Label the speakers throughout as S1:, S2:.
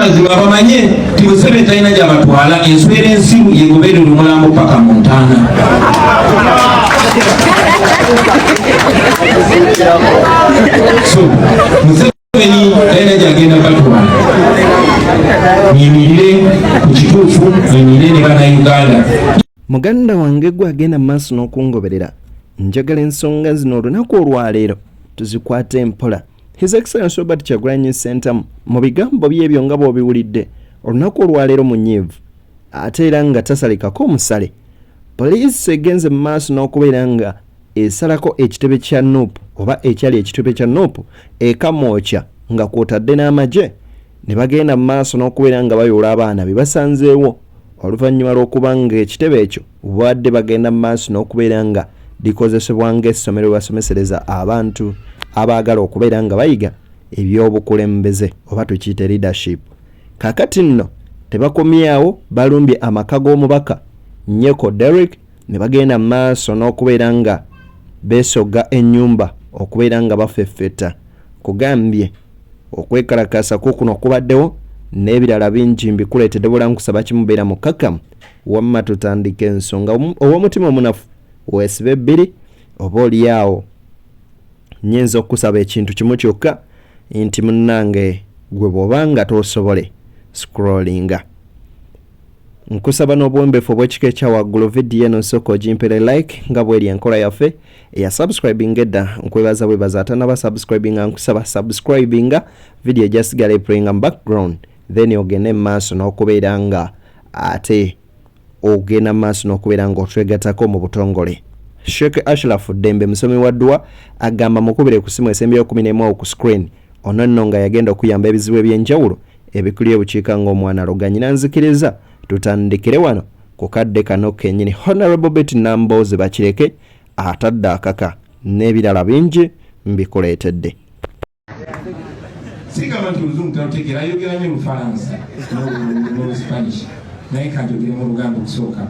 S1: mazima bamanye ti Museveni talina gy'abatwala enswera ensiru yegoberera omulambo paka mu ntaana. So Museveni talina gy'agenda batwala, nyimirire ku kituufu, nyimirire ne bannayuganda.
S2: Muganda wange gwe agenda mu maaso n'okungoberera, njagala ensonga zino olunaku olwaleero tuzikwate empola. His Excellency Robert Kyagulanyi Ssentamu mu bigambo byebyo nga bw'obiwulidde olunaku olwaleero munyiivu ate era nga tasalikako omusale. Poliisi egenze mu maaso n'okubeera nga esalako ekitebe kya Nuupu oba ekyali ekitebe kya Nuupu ekamwokya nga kwotadde n'amagye ne bagenda mu maaso n'okubeera nga bayoola abaana be basanzeewo oluvannyuma lw'okuba nga ekitebe ekyo bwadde bagenda mu maaso n'okubeera nga likozesebwa ng'essomero basomesereza abantu abaagala okubeera nga bayiga ebyobukulembeze oba tukiyite leadership. Kakati nno tebakomyawo, balumbye amaka g'omubaka Nyeko Derek ne bagenda mu maaso n'okubeera nga beesogga ennyumba okubeera nga bafeffeta. Kugambye okwekalakasa kuno kubaddewo n'ebirala bingi mbikuleetedde bula nkusaba kimubeera mukakamu wamma tutandika ensonga ow'omutima omunafu weesibe bbiri oba oliawo nyinza okusaba ekintu kimu kyokka nti munnange gwe bw'obanga tosobole scrollinga. Nkusaba n'obuwembeefu obw'ekika ekya waggulu vidiyo eno nsooka ogimpere like nga bw'eri enkola yaffe eya subscribing edda nkwebaza bwebaza atanaba subscribinga nkusaba subscribinga vidiyo egyasigala eplayinga mu background then ogende mu maaso n'okubeera nga ate ogenda mu maaso n'okubeera nga otwegatako mu butongole. Sheikh Ashraf Dembe musomi wa ddwa agamba mukubire ku simu esembyeyo 11 ku screen ono nno nga yagenda okuyamba ebizibu ebyenjawulo ebikuli obukiika ng'omwana loganyina nzikiriza tutandikire wano ku kadde kano kennyini. Honorable Betty Namboze bakireke atadde akaka n'ebirala bingi mbikuleetedde.
S1: Sigamba nti oluzungu talutegeera, ayogera nnyo Olufalansa n'Oluspanish naye kanjogere mu Luganda okusooka.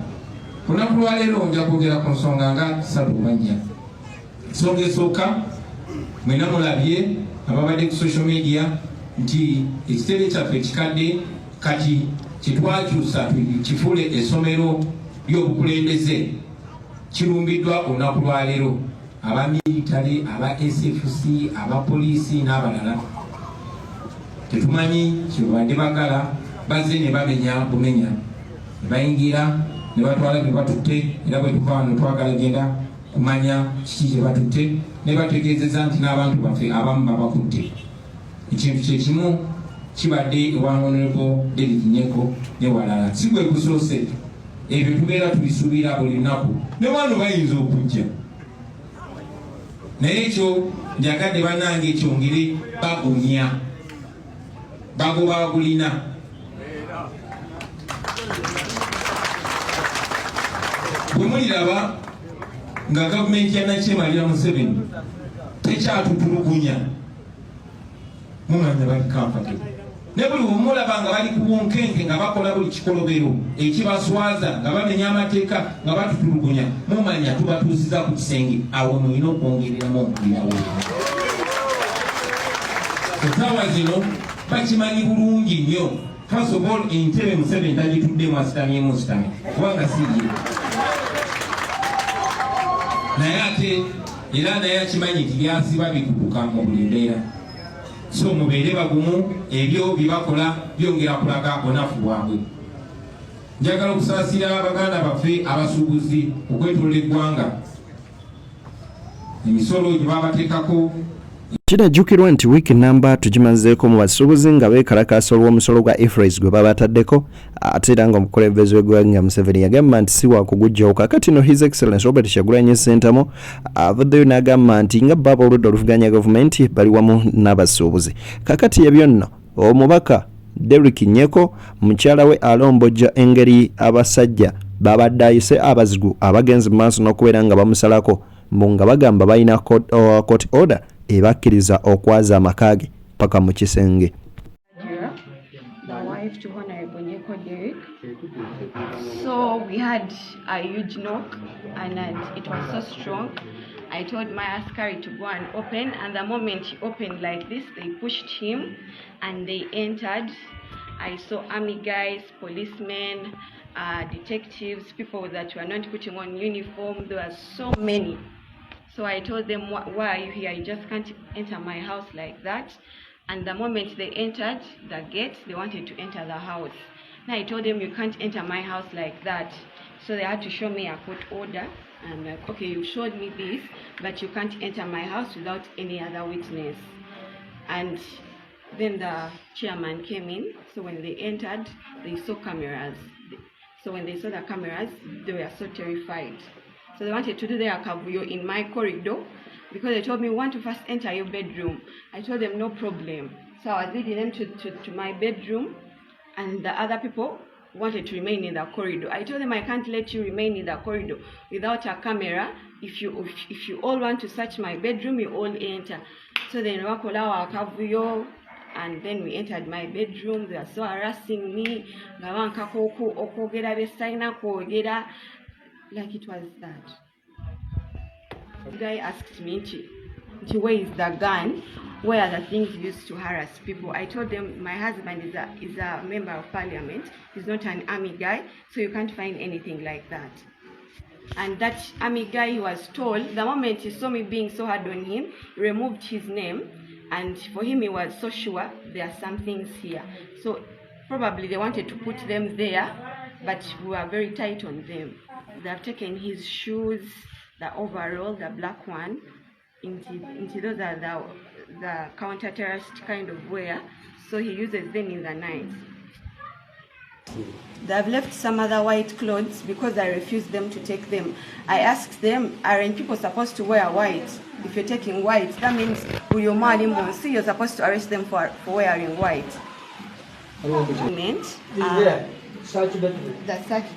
S1: Olunaku lwaleero nja kwogera ku nsonga nga 3 oba 4. Ensonga esooka mwena mulabye ababadde ku social media nti ekitebe kyaffe ekikadde kati kitwakyusa kifuule essomero ly'obukulembeze kirumbiddwa olunaku lwaleero. Abamilitale, aba SFC, abapoliisi n'abalala tetumanyi kyebadde bagala, bazze ne bamenya bumenya ne bayingira ne batwala ne batutte, era bwe tuva wano twagala genda kumanya kiki kye batutte ne bategeezeza nti n'abantu baffe abamu babakutte. Ekintu kye kimu kibadde ewa Honorable David Nyeko ne walala. Si gwe gusoose, ebyo tubeera tubisuubira buli lunaku ne wano bayinza okujja, naye ekyo njagadde bannange ekyongere bagunya bagoba bagulina. Bwe muliraba nga gavumenti ya Nakyemalira Museveni tekyatutulugunya mumanya bali comfortable, ne buli wemulaba nga bali ku bunkenke nga bakola buli kikolobero ekibaswaza nga bamenya amateeka nga batutulugunya mumanya tubatuusiza ku kisenge. Awo mulina okwongereramu omulirawo. Essaawa zino bakimanyi bulungi nnyo. First of all, entebe Museveni tagituddemu asitamyemu sitamye kubanga siye, naye ate era naye akimanyi nti byasiba bikutuka mu buli mbeera. So mubeere bagumu, ebyo byebakola byongera kulaga bunafu bwabwe. Njagala okusaasira baganda baffe abasuubuzi okwetolola eggwanga, emisolo gye babateekako.
S2: Kirajjukirwa nti wiiki namba tugimazeeko mu basuubuzi nga beekalakaasa olw'omusolo gwa IFRAS gwe babataddeko ate era nga omukulembeze w'eggwanga Museveni yagamba nti si waakugujjawo. Kakati no His Excellency Robert Kyagulanyi Ssentamu avuddeyo n'agamba nti nga baba oludda oluvuganya gavumenti bali wamu n'abasuubuzi. Kakati ebyo nno omubaka Derek Nyeko mukyala we alombojja engeri abasajja babadde ayise abazigu abagenzi mu maaso n'okubeera nga bamusalako mbu nga bagamba balina court order ebakkiriza okwaza amaka ge paka mu kisenge.
S3: So we had a huge knock and it was so strong. I told my askari to go and open, and the moment he opened like this, they pushed him and they entered I saw army guys, policemen, detectives, people that were not putting on uniform. There were so many. So I told them, why are you here? You just can't enter my house like that. And the moment they entered the gate, they wanted to enter the house. Now I told them, you can't enter my house like that. So they had to show me a court order. I'm like, okay, you showed me this, but you can't enter my house without any other witness. And then the chairman came in. So when they entered, they saw cameras. So when they saw the cameras, they were so terrified. So they wanted to do their kavuyo in my corridor because they told me, we want to first enter your bedroom. I told them, no problem. So I was leading them to my bedroom, and the other people wanted to remain in the corridor. I told them, I can't let you remain in the corridor without a camera. If you all want to search my bedroom, you all enter. So then wakola kavuyo, and then we entered my bedroom. They were so harassing me. Like it was that. The guy asked me, where is the gun? Where are the things used to harass people? I told them, my husband is a member of parliament. He's not an army guy, so you can't find anything like that. And that army guy, he was told, the moment he saw me being so hard on him, he removed his name, and for him he was so sure there are some things here. So probably they wanted to put them there, but we were very tight on them. They have taken his shoes, the overall, the black one, into those are the counter-terrorist kind of wear, so he uses them in the night. They have left some other white clothes because I refused them to take them. I asked them, aren't people supposed to wear white? If you're taking white, that means you're supposed to arrest them for wearing white. The search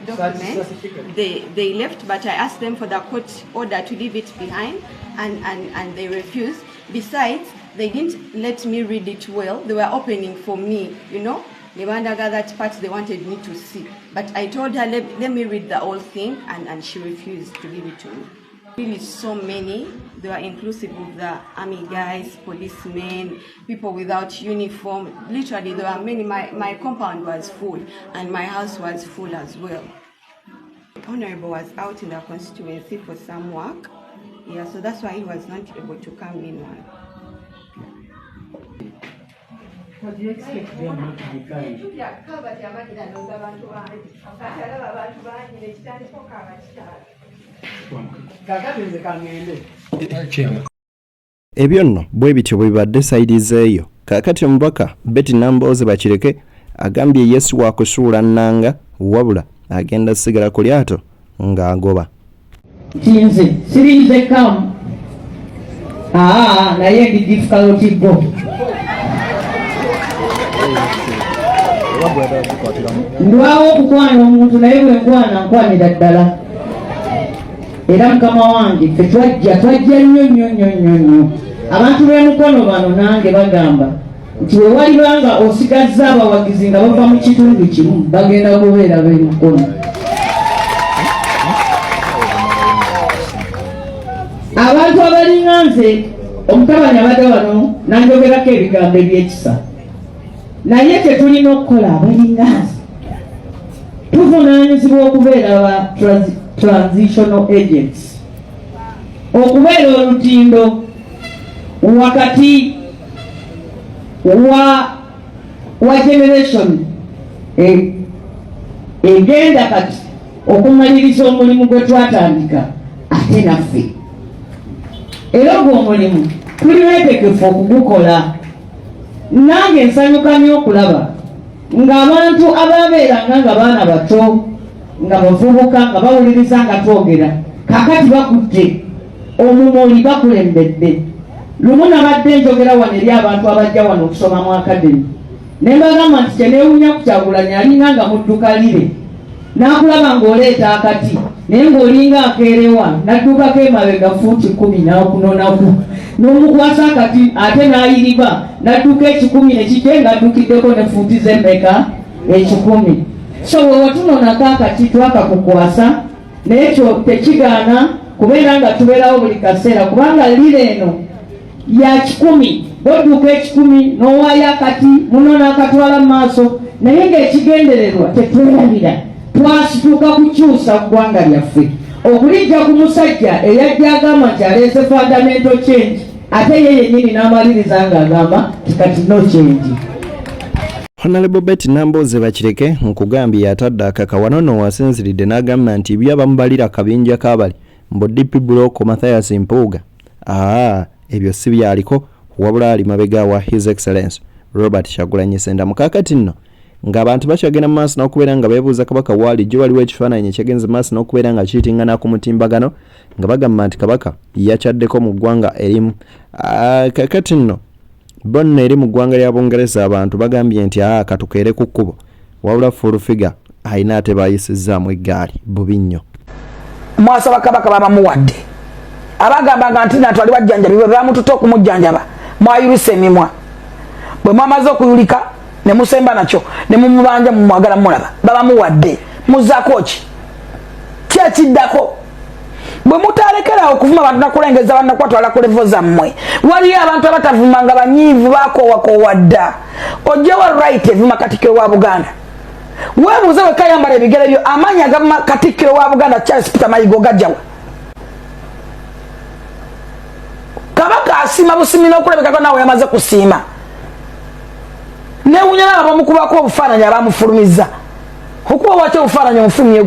S3: document, they left, but I asked them for the court order to leave it behind, and they refused. Besides, they didn't let me read it well. They were opening for me, They wanted that part they wanted me to see. But I told her, let me read the whole thing, and she refused to give it to me. Really so many. They were inclusive of the army guys, policemen, people without uniform. Literally, there were many. My compound was full, and my house was full as well. The Honorable was out in the constituency for some work. Yeah, so that's why he was not able to come in one.
S4: What do you expect them not to be kind?
S2: Ebyo nno bwe bityo bwe bibadde sayidi zeeyo. Kaakati omubaka Betty Nambooze Bakireke agambye Yesu wa kusuula nnanga wabula agenda sigala ku lyato ng'agoba.
S4: Nze sirinze kamu naye ndi difficult go. Ndwawo okukwana omuntu naye bwe nkwanira ddala. Era mukama wange ffe twajja nnyo. Abantu b'emukono bano nange bagamba nti we walibanga osigazza abawagizi nga bava mu kitundu kimu bagenda kubeera b'emukono. Abantu abalinga nze omutabani abadde wano nanjogerako ebigambo ebyekisa, naye tetulina okukola abalinga nze. Tuvunaanyizibwa okubeera ba transitional agents, okubeera olutindo wakati wa generation egenda kati okumaliriza omulimu gwe twatandika ate naffe. Era ogwo omulimu tuli beetegefu okugukola. Nange nsanyuka nnyo okulaba ng'abantu ababeeranga nga baana bato nga bavubuka nga bawuliriza nga twogera kakati bakutte omumuli bakulembedde. Lumu nabadde njogera wano eri abantu abajja wano okusoma mu akademi, ne mbagamba nti kyeneewunya ku Kyagulanyi alinga nga mudduka lire n'akulaba ng'oleeta akati naye ng'olinga akeerewa n'addukako emabega fuuti 10 n'okunonaku n'omukwasa akati ate n'ayiriba n'adduka 10 nekijje ng'addukiddeko ne fuuti z'emmeka 10. So we watunonako akati twakakukwasa naye kyo tekigaana kubeera nga tubeerawo buli kaseera kubanga lire eno ya 10 bodduka 10 n'owaayo akati muno n'akatwala mu maaso naye ng'ekigendererwa tetwerabira twasituka kukyusa ggwanga lyaffe okulijja ku musajja eyajja agamba nti aleese fundamental change ate ye yennyini n'amaliriza ng'agamba tikati no change.
S2: Honorable Betty Namboze Bakireke nkugambye yatadde akakawanono wasinziridde n'agamba nti byabamubalira kabinja kabali mbo DP Block Mathias Mpuuga ebyo si byaliko wabula ali mabega wa His Excellence Robert Kyagulanyi Ssentamu mukakati nno ng'abantu bakyagenda mu maaso n'okubeera nga beebuuza Kabaka waali jjo waliwo ekifaananyi ekyagenze mu maaso n'okubeera nga kiyitingana ku mutimbagano nga bagamba nti Kabaka yakyaddeko mu ggwanga erimu. Kakati nno bonna eri mu ggwanga lya Bungereza abantu bagambye nti katukeere ku kkubo wabula full figure ayina ate bayisizzaamu eggaali bubi nnyo.
S5: Mwasaba Kabaka babamuwadde abagambanga nti natwali bajjanjabi bwe bamututa okumujjanjaba mwayulisa emimwa bwe mwamaze okuyulika ne musemba nakyo ne mumubanja mumwagala mulaba babamuwadde muzaako ki kyekiddako bwe mutalekerawo okuvuma abantu nakulengeza bannakwatwala ku levo zammwe waliyo abantu abatavuma nga banyiivu bakoowakowa dda ojjawa right evuma Katikkiro wa Buganda weebuuze wekayambala ebigere byo amaanyi agavuma Katikkiro wa Buganda Charles Peter Mayiga gajjawa Kabaka asiima busimi n'okulabikako naawe yamaze kusiima newunyala abamukubako obufaananyi abamufulumiza okuba wakyo obufaananyi omufulumye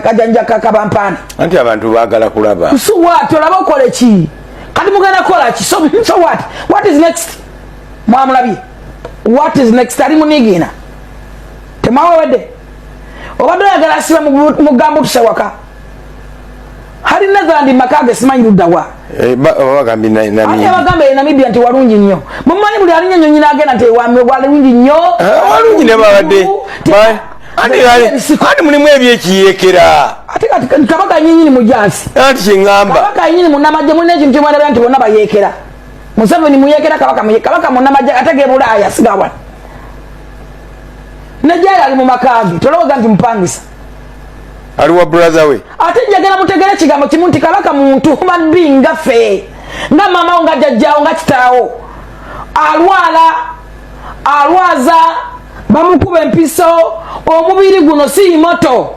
S5: kajanja kakabampaani
S6: anti abantu baagala kulaba
S5: so what olaba okole ki kati mugenda kola ki so what is next mwamulabye what is next ali munigina temawewedde obadde oyagala asiba mugambo tusewaka hari Netherland makage simanyi luddawa bagambe Namibia nti walungi nnyo mumanyi buli alinya nyonyi n'agenda nti walungi nnyo
S6: walungi ne babadde andi mulimu ebyekiyeekera
S5: ate Kabaka nyinyini mujansi
S6: anti kyeŋŋamba
S5: Kabaka nyinyini munnamagye mulina ekintu kyemwalabira nti bonna bayeekera Museveni muyeekera Kabaka munnamagye ate ge Bulaaya sigawa nejjaali ali mu makage tolowooza nti mupangisa
S6: aliwa brother we
S5: ate njagala mutegere kigambo kimu nti Kabaka muntu human being nga ffe nga mamawo nga jjajjaawo nga kitaawo alwaza bamukuba empiso omubiri guno si moto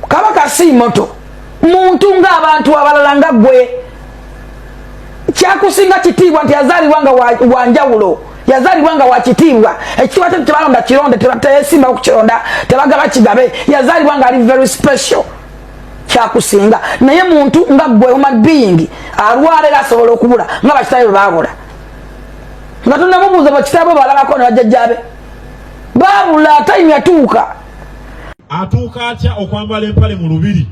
S5: Kabaka si moto muntu ng'abantu abalala nga ggwe kyakusinga kitiibwa nti yazaalibwa nga wanjawulo yazaalibwa nga wakitiibwa ekitiibwa tebalonda kironde teyesimba okukironda tebagaba kigabe yazaalibwa nga ali very special kyakusinga naye muntu nga ggwe human being alwala era asobola okubula nga bakitaabe bwe baabula nga tonamubuuza bakitaabe balabako ne bajjajjaabe baabula time yatuuka
S7: atuuka atya okwambala empale mu lubiri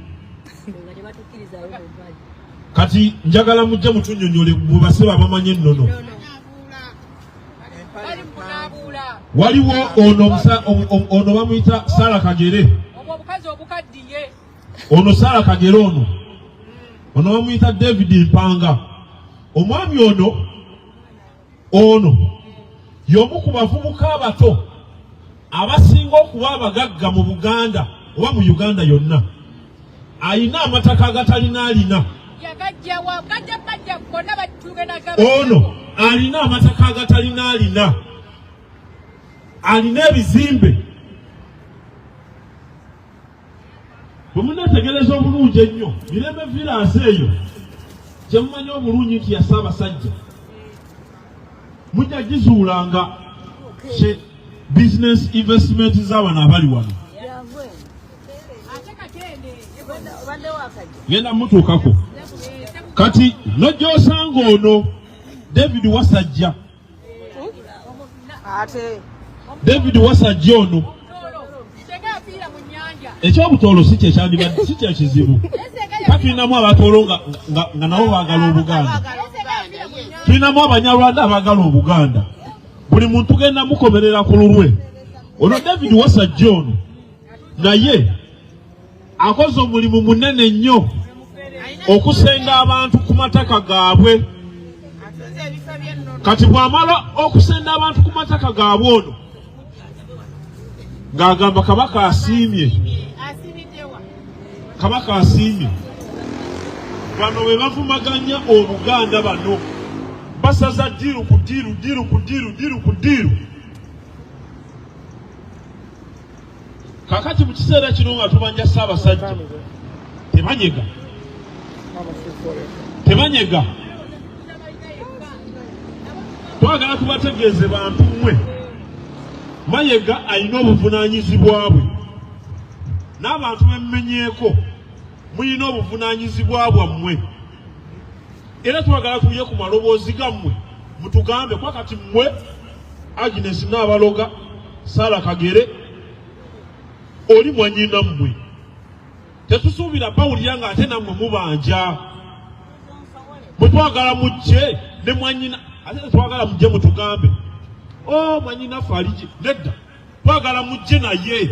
S7: kati njagala mujje mutunnyonnyole mubasiba abamanye ennono waliwo ono bamuyita Sarah Kagere ono Sarah Kagere ono bamuyita David Mpanga omwami ono y'omu ku bavubuka abato abasinga okuba abagagga mu Buganda oba mu Uganda yonna ayina amataka agatalina alina ono alina amataka agatalina alina ebizimbe bwe muneetegereza obulungi ennyo Mirembe Villas eyo gye mumanyi obulungi nti ya Ssaabasajja mujja gizuulanga business investment z'abana abali wano genda mutuukako kati nojja osanga ono David Wasajja ono ekyobutoolo si kyekyandibadde si kyekizibu tulinamu abatoolo nga nabo baagala Obuganda tulinamu Abanyarwanda abaagala Obuganda buli muntu genda mukomerera ku lulwe ono David Wasajja ono naye akoze omulimu munene nnyo okusenga abantu ku mataka gaabwe kati bw'amala okusenda abantu ku mataka gaabwe ono ng'agamba Kabaka asiimye bano bwe bavumaganya Oluganda bano basaza ddiiru ku ddiiru kakati mu kiseera kino nga tubanja Ssaabasajja tebanyega twagala tubategeeze bantu mmwe Mayiga alina obuvunaanyizibwa bwe n'abantu bemmenyeeko mulina obuvunaanyizibwa bwammwe era twagala tuye ku maloboozi gammwe mutugambe kwa kati mmwe Agnes Nabaloga Sara Kagere oli mwanyina mmwe tetusuubira bawulira nga ate nammwe mubanja mutwagala mujje ne mwanyina ate twagala mujje mutugambe mwanyina faliji nedda twagala mujje naye.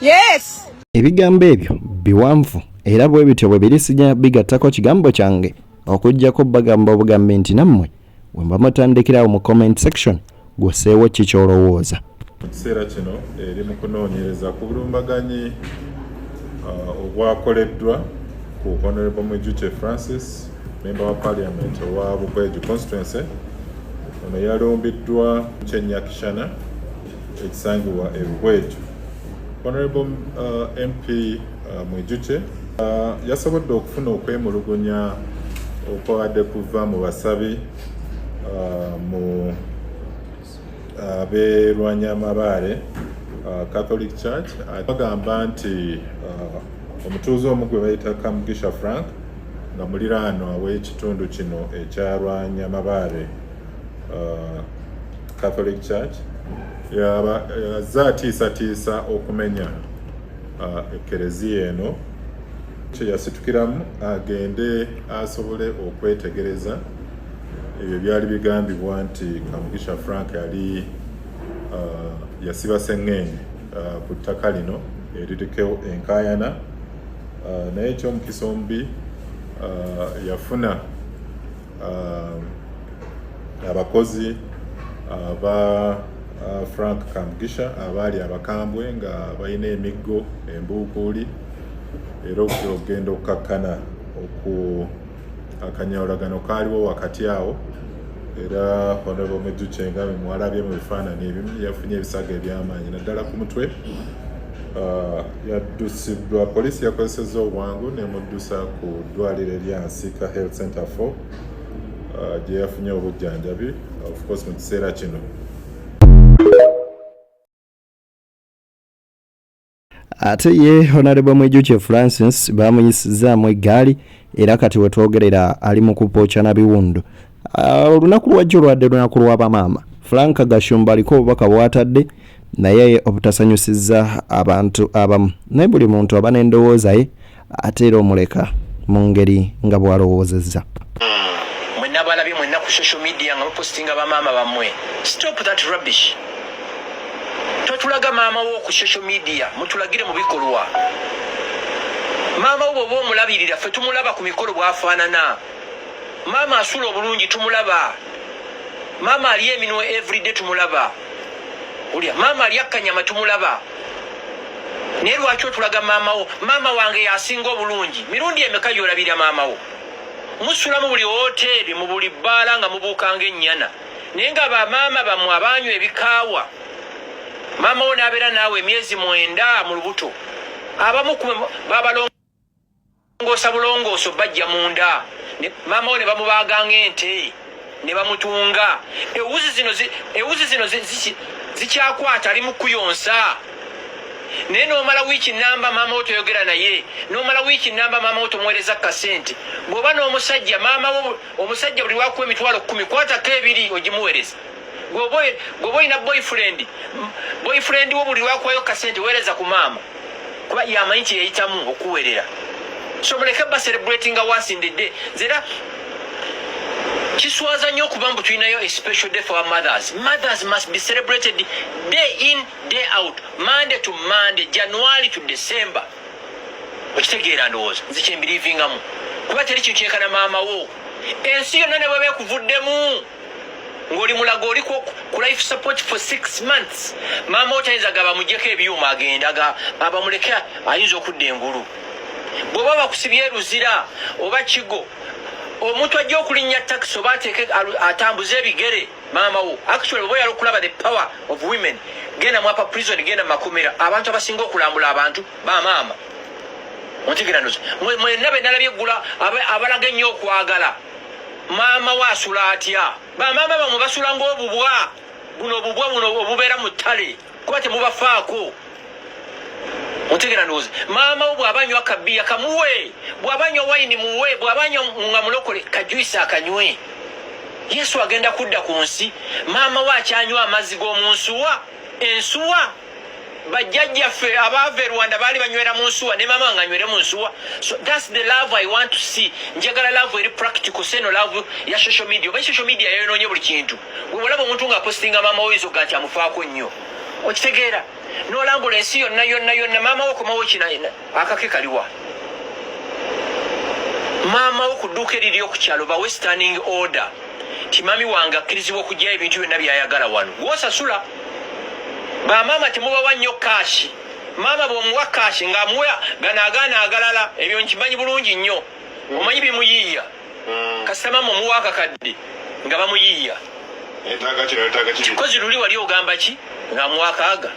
S5: Yes.
S2: Ebigambo ebyo biwanvu era bwe bityo bwe birisinya bigattako kigambo kyange okujjako bagamba obugambe nti nammwe we mba mutandikirawo mu comment section gwoseewo kikyolowooza.
S8: Mu kiseera kino eri mu kunoonyereza ku bulumbaganyi obwakoleddwa ku Honorable Mwijuche Francis, member wa Parliament owa Bukweju constituency. Ono yalumbiddwa Kyenyakishana ekisangibwa e Bukweju. Honorable MP Mwijuche yasobodde okufuna okwemulugunya okwadde kuva mu basabi mu Lwanyamabaale Catholic Church. Agamba nti omutuuze omu gwe bayita Kamugisha Frank nga muliraano w'ekitundu kino ekya Lwanyamabaale Catholic Church yazze atiisatiisa okumenya ekereziya eno kye yasitukiramu agende asobole okwetegereza ebyo byali bigambibwa nti Kamugisha Frank yali yasiba sengenge ku ttaka lino eririko enkaayana naye ekyomukisa omubi yafuna abakozi aba Frank Kamugisha abaali abakambwe nga balina emiggo embuukuuli era okugenda okukakkana akanyawulagano kaaliwo wakati awo era Honorable Mwijuche nga mwalabye mu bifaananyi ebimu yafunye ebisago eby'amaanyi naddala ku mutwe. Yaddusiddwa poliisi yakozesezza obwangu nemuddusa ku ddwaliro erya Nsika Health Center 4 gye yafunye obujjanjabi of course mu kiseera kino.
S2: Ate ye Honorable Mwijuche Francis bamuyisizaamu eggaali era kati wetwogerera ali mu kupookya na biwundu. Olunaku lwajjo lwadde lunaku lw'abamaama. Frank Gashumba aliko obubaka bw'atadde naye obutasanyusizza abantu abamu naye buli muntu aba n'endowooza ye ate era omuleka mu ngeri nga bw'alowoozezza.
S9: Mwenna balabye mwenna ku social media nga mupostinga bamaama bammwe. Stop that rubbish. Totulaga maama wo ku social media mutulagire mu bikolwa. Maama wo bw'oba omulabirira ffe tumulaba ku mikolo bw'afaanana. Maama asula obulungi tumulaba. Maama ali eminwe everyday tumulaba. Ulya maama ali akanyama tumulaba. Naye lwaki otulaga maama wo? Maama wange yasinga obulungi. Mirundi emeka gy'olabira maama wo? Musula mu buli hoteri mu buli bbaala nga mubuukanga ennyana. Naye nga bamaama bammwe abanywa ebikaawa. Maama wo n'abeera naawe emyezi 9 mu lubuto. Abamu babalongoosa bulongooso bajja munda. Maama wo ne bamubaaganga ente ne bamutunga. Ewuzi zino zikyakwata ali mu kuyonsa. Naye n'omala wiiki namba maama wo toyogera naye. N'omala wiiki namba maama wo tomuweereza kasente. Bw'oba n'omusajja maama wo omusajja buli lwakuwa emitwalo 10 kwatako 2 ogimuweereza. Gwoba olina boyfriend wo buli lwakuwayo kasente weereza ku maama kuba yamanyi nti yeyitamu okuweerera. So muleke ba celebrating once in the day. Zera kiswaza nnyo okuba mbu tulinayo a special day for our mothers. Mothers must be celebrated day in, day out, Monday to Monday, January to December. Okitegeera ndowooza nze kyembiriivingamu kuba teri kintu kyekana maama wo. Ensi yonna ne bweba ekuvuddemu ng'oli mulago oli ku life support for 6 months. Maama wo tayinza gaba mugyeko ebyuma agenda abamuleke ayinza okudda engulu. Bw'oba bakusibye luzira oba kigo omuntu ajja okulinnya taxi oba ateeke atambuze ebigere maama wo. Actually oba oyala okulaba the power of women genda mwapa prison genda makomera abantu abasinga okulambula abantu bamaama ontegeranoza mwenna benalabye eggula abalaga ennyo okwagala maama waasula atya bamaama bamwe basula ng'obubwa buno obubwa buno obubeera mu ttale kuba temubafaako ontegeranoza maama wo bw'abanywa akabiya kamuwe bw'abanywa wayini muwe bw'abanywa nga mulokole kajuyisa akanywe yesu agenda kudda ku nsi maama we akyanywa amazzi g'omu nsuwa ensuwa bajjajjaffe abaava e Rwanda baali banywera mu nsuwa ne maama nga anywere mu nsuwa. So that's the love I want to see. Njagala love eri practical seno love ya social media. Oba social media yayonoonye buli kintu olaba omuntu nga postinga maama we ezoga nti amufaako nnyo okitegeera n'olambula ensi yonna maama wo komawo kina akake kaliwa maama wo ku dduuka eriri okukyalo bawe standing order ti mami wange akkirizibwa okugyayo ebintu byonna byayagala wano gwosasula bamaama temubawa nnyo kaashi maama bw'omuwa kaashi ng'amuwa ganaagaana agalala ebyo nkimanyi bulungi nnyo omanyi bimuyiiya kasita maama omuwa akakadde nga bamuyiiya kozi luli wali ogamba ki ng'amuwa akaaga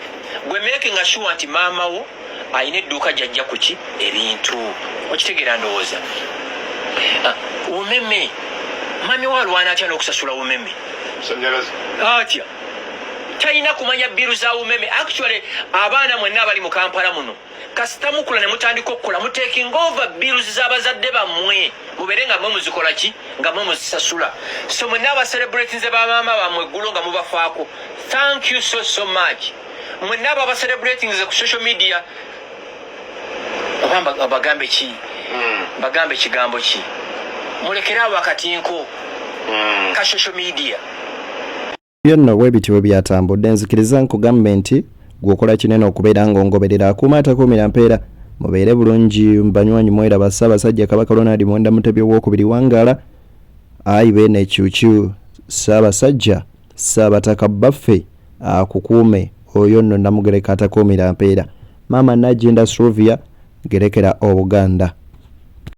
S9: gwe making sure nti maama wo alina edduuka gyajja ku ki ebintu okitegeera ndowooza umeme mami wa alwana atya n'okusasula umeme atya talina kumanya biru za umeme. Actually abaana mwenna abali mu Kampala muno kasita mukula ne mutandika okukola mu taking over bills z'abazadde bammwe mubeere nga mmwe muzikola ki nga mmwe muzisasula. So mwenna abacelebrating ze bamaama bammwe eggulo nga mubafaako thank you so much. Mwenna abacelebrating ze ku social media bagambe ki bagambe kigambo ki mulekere abo akatinko ka social media
S2: byonna bwebityo bwe byatambudde nzikiriza nkugamba nti gwokola kinene okubeera ng'ongoberera akuuma atakuumira mpeera mubeere bulungi mbanywanyi mweraba Ssaabasajja Kabaka Ronald Muwenda Mutebi owookubiri wangaala ayi beene ekyukyu Ssaabasajja Ssaabataka Baffe akukuume oyo nno Namugereka atakuumira mpeera Maama Najinda Sylvia gerekera Obuganda.